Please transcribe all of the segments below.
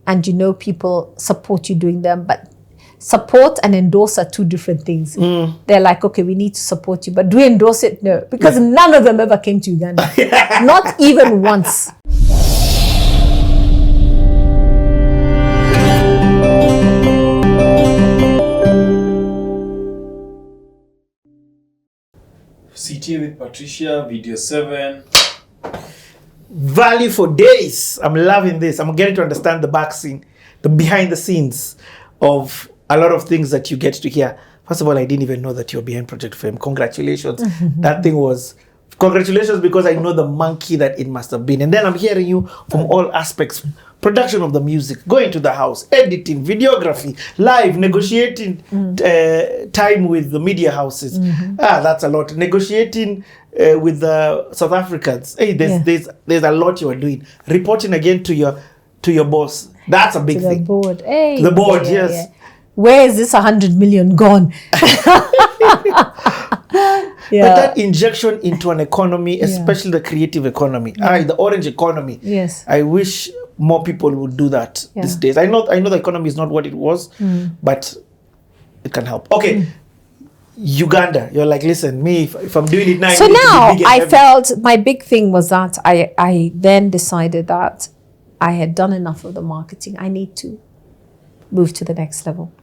and you know people support you doing them, but support and endorse are two different things. They're like, okay, we need to support you, but do we endorse it? No, because none of them ever came to Uganda. Not even once. CT with Patricia, video 7. Value for days. I'm loving this. I'm getting to understand the back scene, the behind the scenes of a lot of things that you get to hear. First of all, I didn't even know that you're behind Project Fame. Congratulations. That thing was, congratulations, because I know the monkey that it must have been. And then I'm hearing you from all aspects. Production of the music, going to the house, editing, videography, live, negotiating time with the media houses. That's a lot. Negotiating with the South Africans. Hey, there's a lot you are doing. Reporting again to your boss. That's a big thing. The board. Hey, the board, yes. Yeah. Where is this 100 million gone? But that injection into an economy, especially the creative economy, the orange economy. Yes. I wish more people would do that these days. I know the economy is not what it was, but it can help. Okay. Uganda, you're like, listen, me, if I'm doing it now. So now I felt my big thing was that I then decided that I had done enough of the marketing. I need to move to the next level.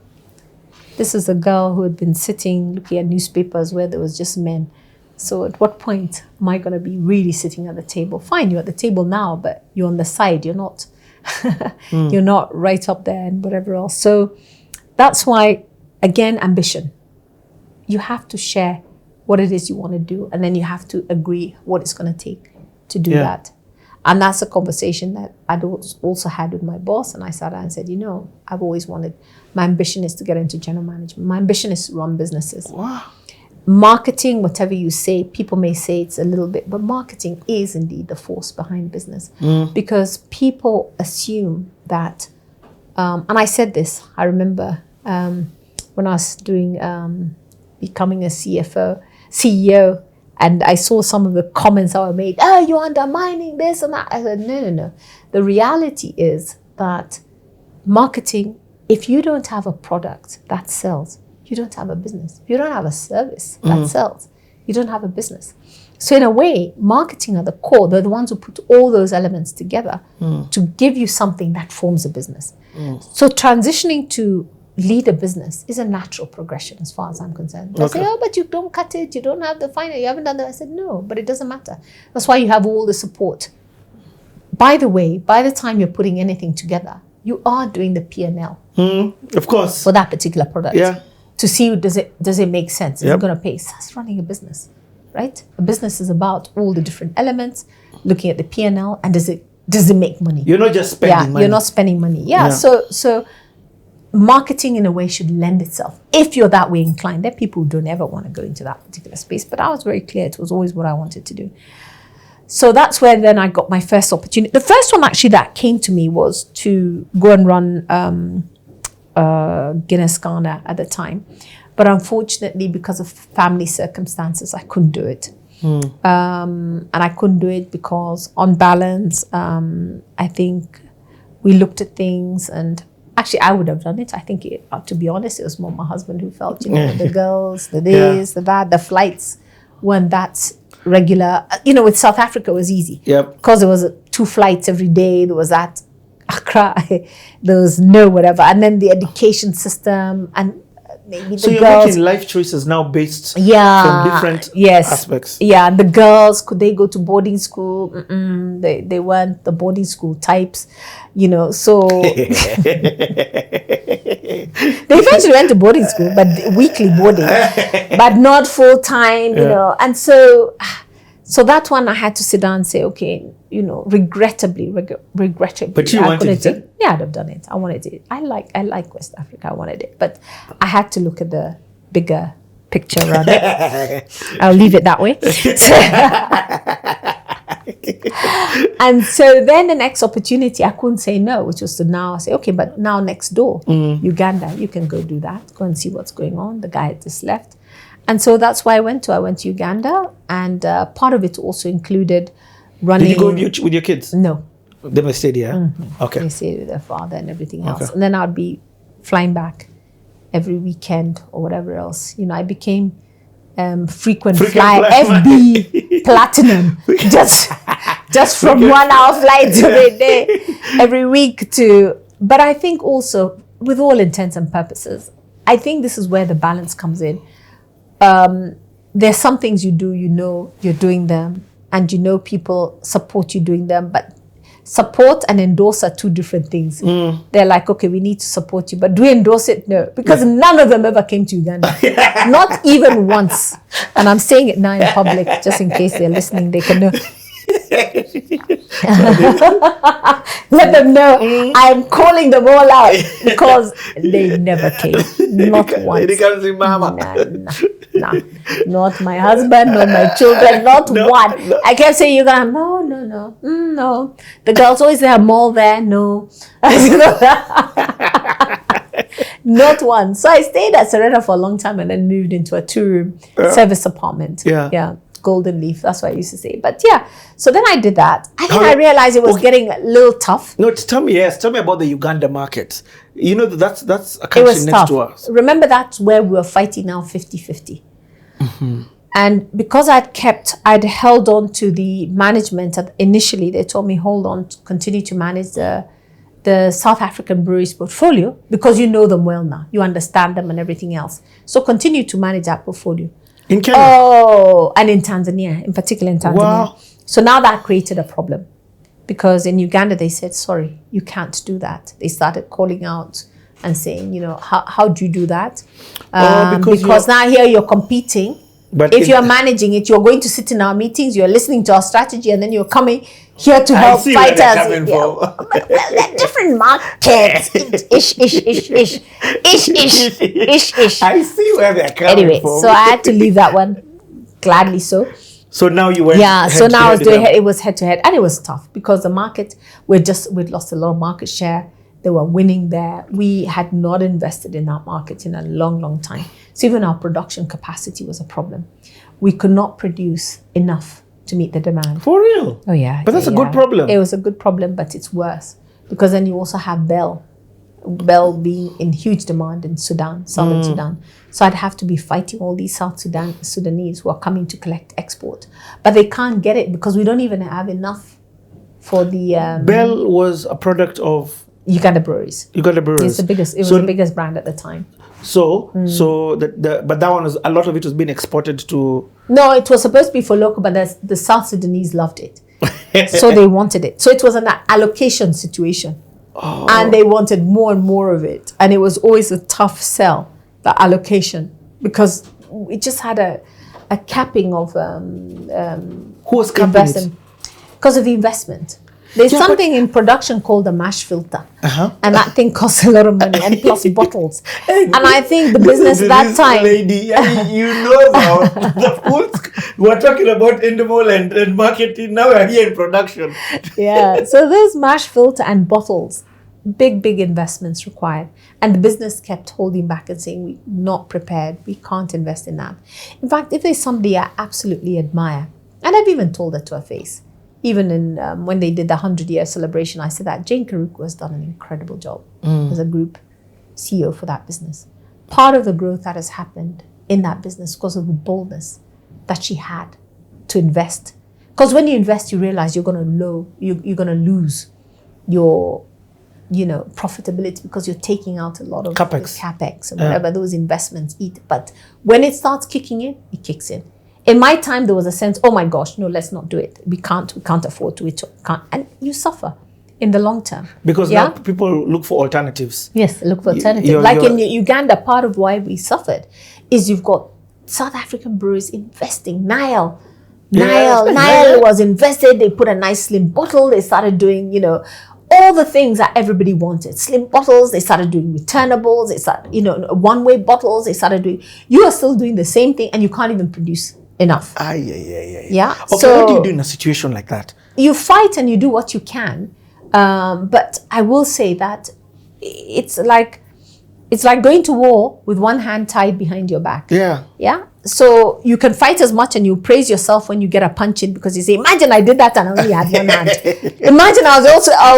This is a girl who had been sitting looking at newspapers where there was just men. So at what point am I going to be really sitting at the table? Fine, you're at the table now, but you're on the side. You're not, you're not right up there and whatever else. So that's why, again, ambition. You have to share what it is you want to do, and then you have to agree what it's going to take to do that. And that's a conversation that I'd also had with my boss. And I sat down and said, you know, I've always wanted, my ambition is to get into general management. My ambition is to run businesses. Wow. Marketing, whatever you say, people may say it's a little bit, but marketing is indeed the force behind business. Because people assume that, and I said this, I remember when I was doing, becoming a CEO, and I saw some of the comments that were made, oh, you're undermining this and that. I said, no. The reality is that marketing, if you don't have a product that sells, you don't have a business. If you don't have a service that sells, you don't have a business. So in a way, marketing are the core. They're the ones who put all those elements together to give you something that forms a business. So transitioning to lead a business is a natural progression as far as I'm concerned. I say, oh, but you don't cut it, you don't have the finance, you haven't done that. I said, no, but it doesn't matter. That's why you have all the support. By the way, by the time you're putting anything together, you are doing the P&L. Of course. For that particular product. Yeah. To see, does it make sense? Is it going to pay? So that's running a business, right? A business is about all the different elements, looking at the P&L, and does it make money? You're not just spending money. You're not spending money. Yeah. So marketing in a way should lend itself. If you're that way inclined, there are people who don't ever want to go into that particular space. But I was very clear. It was always what I wanted to do. So that's where then I got my first opportunity. The first one actually that came to me was to go and run Guinness Ghana at the time. But unfortunately, because of family circumstances, I couldn't do it. And I couldn't do it because on balance, I think we looked at things and actually I would have done it. I think, to be honest, it was more my husband who felt, the girls, the this, the that, the flights weren't that regular. With South Africa, it was easy. Because there was 2 flights every day. There was that Accra, there was no whatever. And then the education system and maybe so the you're girls. making life choices now based from different aspects. Yeah, the girls, could they go to boarding school? They weren't the boarding school types, so they eventually went to boarding school, but weekly boarding, but not full time, and so that one I had to sit down and say, okay, regrettably. But you wanted it? Yeah, I'd have done it. I wanted it. I like West Africa. I wanted it, but I had to look at the bigger picture around it. I'll leave it that way. And so then the next opportunity, I couldn't say no, which was to now say, okay, but now next door, Uganda, you can go do that. Go and see what's going on. The guy had just left. And so that's why I went to Uganda. And part of it also included running. Did you go with your kids? No. They stayed here. Okay. They stayed with their father and everything else. Okay. And then I'd be flying back every weekend or whatever else. You know, I became frequent flyer, FB platinum, just from 1 hour flights every day, every week to. But I think also, with all intents and purposes, I think this is where the balance comes in. There's some things you do, you know, you're doing them, and you know people support you doing them, but support and endorse are two different things. They're like, okay, we need to support you, but do we endorse it? No, because none of them ever came to Uganda. Not even once. And I'm saying it now in public, just in case they're listening, they can know. Let them know I'm calling them all out because they never came. Not once. Nah. Not my husband, not my children, not one. I kept saying, you're gonna, no. The girls always have more there, no. Not one. So I stayed at Serena for a long time and then moved into a 2-room service apartment. Yeah. Golden Leaf, that's what I used to say. But yeah, so then I did that. And then I realized it was getting a little tough. No, tell me about the Uganda market. You know, that's a country next tough. to us. Remember, that's where we were fighting now 50-50. And because I'd held on to the management. Initially, they told me, hold on, continue to manage the South African breweries portfolio because you know them well now. You understand them and everything else. So continue to manage that portfolio. In Kenya? Oh, and in Tanzania, in particular in Tanzania. Wow. So now that created a problem because in Uganda, they said, sorry, you can't do that. They started calling out and saying, you know, how do you do that? Because now here you're competing. But if you're managing it, you're going to sit in our meetings, you're listening to our strategy, and then you're coming here to help fighters. Different markets. Ish. I see where they're coming from. So I had to leave that one, gladly so. So now you went. Yeah. So now it was head to head, and it was tough because the market we'd lost a lot of market share. They were winning there. We had not invested in that market in a long, long time. So even our production capacity was a problem. We could not produce enough to meet the demand. For real? Oh yeah. But that's a good problem. It was a good problem, but it's worse because then you also have Bell being in huge demand in Sudan, Southern Sudan. So I'd have to be fighting all these Sudanese who are coming to collect export. But they can't get it because we don't even have enough for the... Bell was a product of... Uganda Breweries. It's the biggest. It was the biggest brand at the time. So but that one was, a lot of it was being exported to. No, it was supposed to be for local, but the South Sudanese loved it, so they wanted it. So it was an allocation situation, and they wanted more and more of it, and it was always a tough sell, the allocation, because it just had a capping of who was capping it? Because of the investment. There's something in production called a mash filter. And that thing costs a lot of money and plus bottles. And I think the business at that time... Lady, you know about the foods. We're talking about endemol and marketing. Now we're here in production. Yeah. So there's mash filter and bottles. Big investments required. And the business kept holding back and saying, we're not prepared. We can't invest in that. In fact, if there's somebody I absolutely admire, and I've even told her to her face, even in when they did the 100-year celebration, I said that Jane Karuku has done an incredible job as a group CEO for that business. Part of the growth that has happened in that business because of the boldness that she had to invest. Because when you invest, you realize you're going to lose your profitability because you're taking out a lot of capex and whatever those investments eat. But when it starts kicking in, it kicks in. In my time, there was a sense, oh my gosh, no, let's not do it. We can't afford to. And you suffer in the long term. Because now people look for alternatives. Yes, look for alternatives. In Uganda, part of why we suffered is you've got South African breweries investing. Nile was invested. They put a nice slim bottle. They started doing, all the things that everybody wanted. Slim bottles, they started doing returnables. They started, one-way bottles. They started doing, you are still doing the same thing and you can't even produce enough. Yeah. Okay, so what do you do in a situation like that? You fight and you do what you can. But I will say that it's like it's like going to war with one hand tied behind your back. Yeah. Yeah. So you can fight as much and you praise yourself when you get a punch in, because you say, imagine I did that and I only had one hand. Imagine I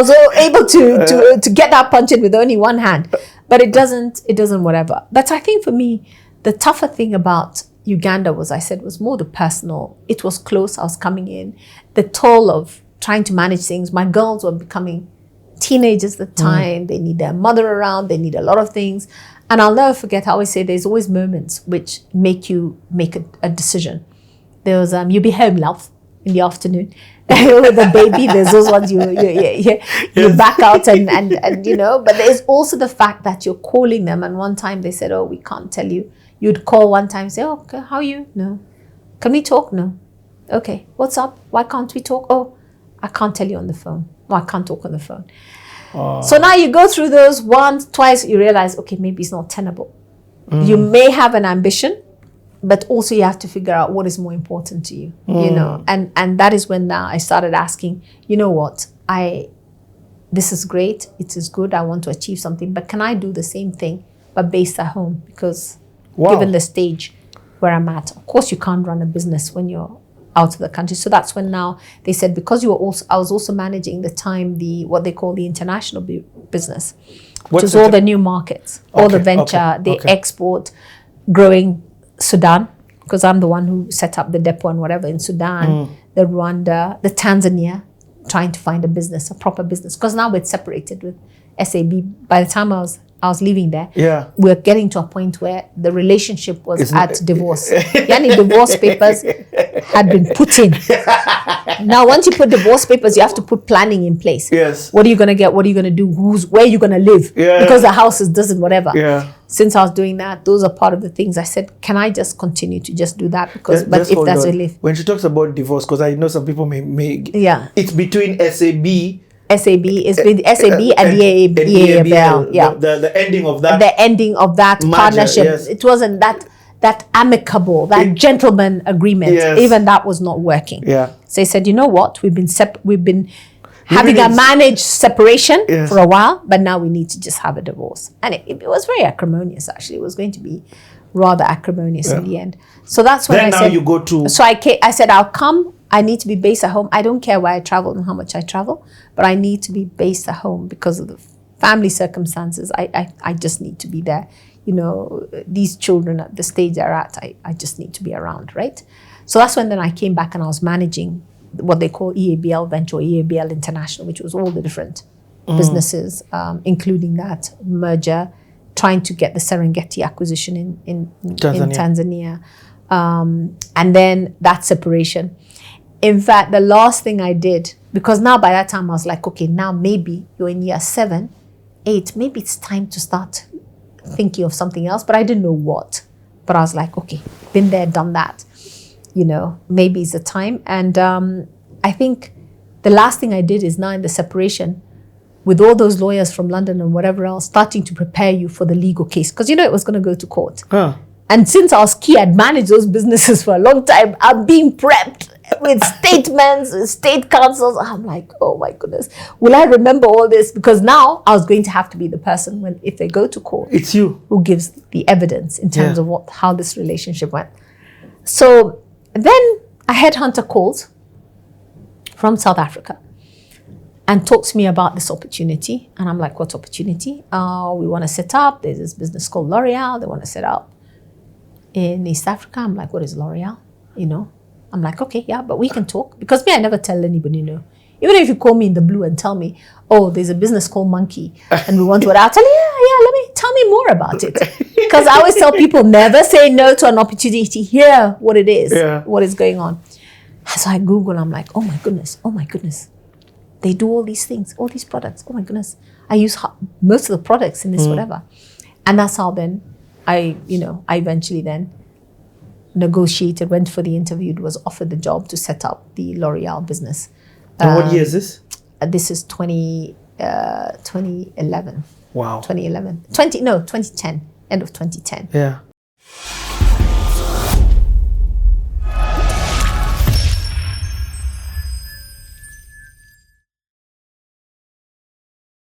was able to get that punch in with only one hand. But it doesn't whatever. But I think for me, the tougher thing about Uganda was more the personal. It was close. I was coming in. The toll of trying to manage things. My girls were becoming teenagers at the time. They need their mother around. They need a lot of things. And I'll never forget, I always say there's always moments which make you make a decision. There was, you be home, love, in the afternoon. With the baby, there's those ones you back out and you know, but there's also the fact that you're calling them, and one time they said, oh, we can't tell you. You'd call one time, say, oh, okay, how are you? No. Can we talk? No. Okay, what's up? Why can't we talk? Oh, I can't tell you on the phone. No, I can't talk on the phone. So now you go through those once, twice, you realize, okay, maybe it's not tenable. You may have an ambition, but also you have to figure out what is more important to you, you know. And that is when now I started asking, you know what, this is great, it is good, I want to achieve something, but can I do the same thing but based at home? Because given the stage where I'm at, of course you can't run a business when you're out of the country. So that's when now they said, because I was also managing the time, what they call the international business, which is all the new markets, all the venture, the export, growing Sudan, because I'm the one who set up the depot and whatever in Sudan, the Rwanda, the Tanzania, trying to find a proper business, because now we're separated with SAB. By the time I was leaving there, we're getting to a point where the relationship was at divorce. Yani divorce papers had been put in. Now, once you put divorce papers, you have to put planning in place. Yes. What are you going to get? What are you going to do? Where are you going to live? Because the house doesn't, whatever. Yeah. Since I was doing that, those are part of the things I said, can I just continue to just do that? Because, but if that's relief. When she talks about divorce, because I know some people may it's between SAB is with SAB and the EABL. Yeah. The ending of that. The ending of that partnership. Yes. It wasn't that amicable, that gentleman agreement. Yes. Even that was not working. Yeah. So they said, you know what? We've been having a managed separation for a while, but now we need to just have a divorce. And it was very acrimonious, actually. It was going to be rather acrimonious in the end. So that's when I said, you go to... So I said, I'll come. I need to be based at home. I don't care where I travel and how much I travel, but I need to be based at home because of the family circumstances. I just need to be there. You know, these children at the stage they're at, I just need to be around, right? So that's when then I came back and I was managing what they call EABL Venture, EABL International, which was all the different businesses, including that merger, trying to get the Serengeti acquisition in Tanzania. And then that separation. In fact, the last thing I did, because now by that time I was like, okay, now maybe you're in year 7, 8, maybe it's time to start thinking of something else, but I didn't know what. But I was like, okay, been there, done that. You know, maybe it's the time. And I think the last thing I did is now in the separation, with all those lawyers from London and whatever else, starting to prepare you for the legal case. Because, you know, it was going to go to court. And since I was key, I'd managed those businesses for a long time. I'm being prepped with statements, with state councils. I'm like, oh my goodness, will I remember all this? Because now I was going to have to be the person if they go to court, it's you who gives the evidence in terms of how this relationship went. So then a headhunter calls from South Africa and talks to me about this opportunity. And I'm like, what opportunity? We want to set up, there's this business called L'Oreal. They want to set up in East Africa. I'm like, what is L'Oreal? You know, I'm like, okay, yeah, but we can talk. Because me, I never tell anybody no. Even if you call me in the blue and tell me, oh, there's a business called Monkey and we want to, I'll tell you, tell me more about it. Because I always tell people, never say no to an opportunity. Hear what it is, what is going on. So I Google, I'm like, oh my goodness. They do all these things, all these products. Oh my goodness. I use most of the products in this whatever. And that's how then I eventually then negotiated, went for the interview, was offered the job to set up the L'Oreal business. And what year is this? This is 2011. Wow. 2010, end of 2010. Yeah.